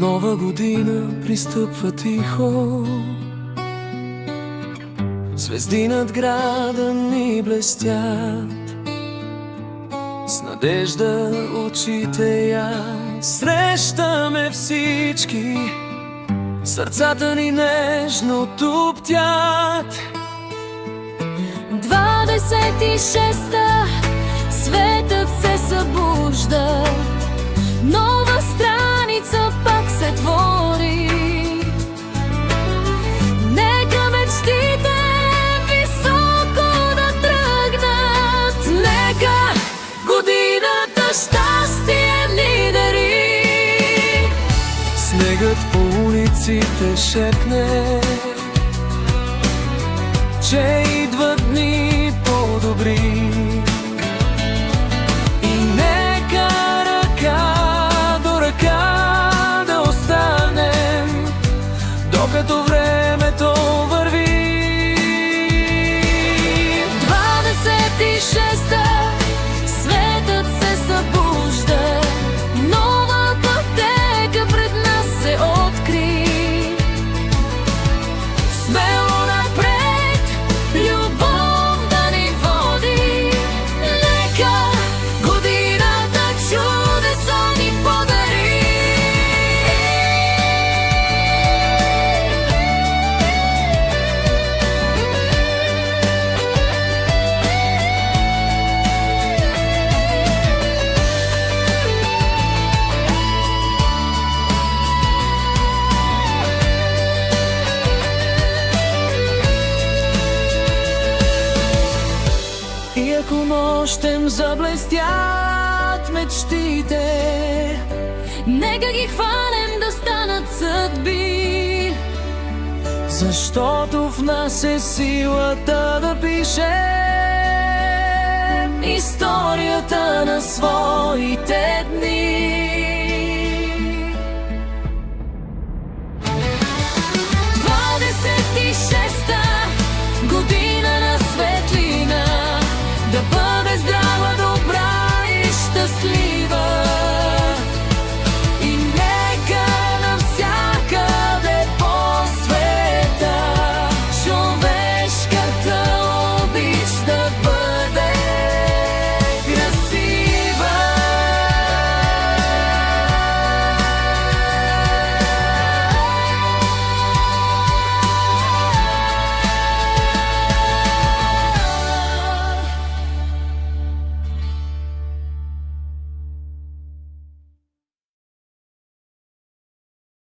Нова година пристъпва тихо, звезди над града ни блестят. С надежда очите я срещаме всички, сърцата ни нежно туптят. 26-та, светът се събужда, нова страница пак се твори. Нека мечтите високо да тръгнат, нека годината щастие ни дари. Снегът по улиците шепне, че идват дни по-добри. И нека ръка до ръка да останем, докато времето върви. 26-та, светът се събужда, нова пътека пред нас се откри. Смело напред, любов да ни води, нека годината чудеса ни подари. И ако нощем заблестят мечтите, Нека ги хванем да станат съдби, защото в нас е силата да пишем историята на своите дни.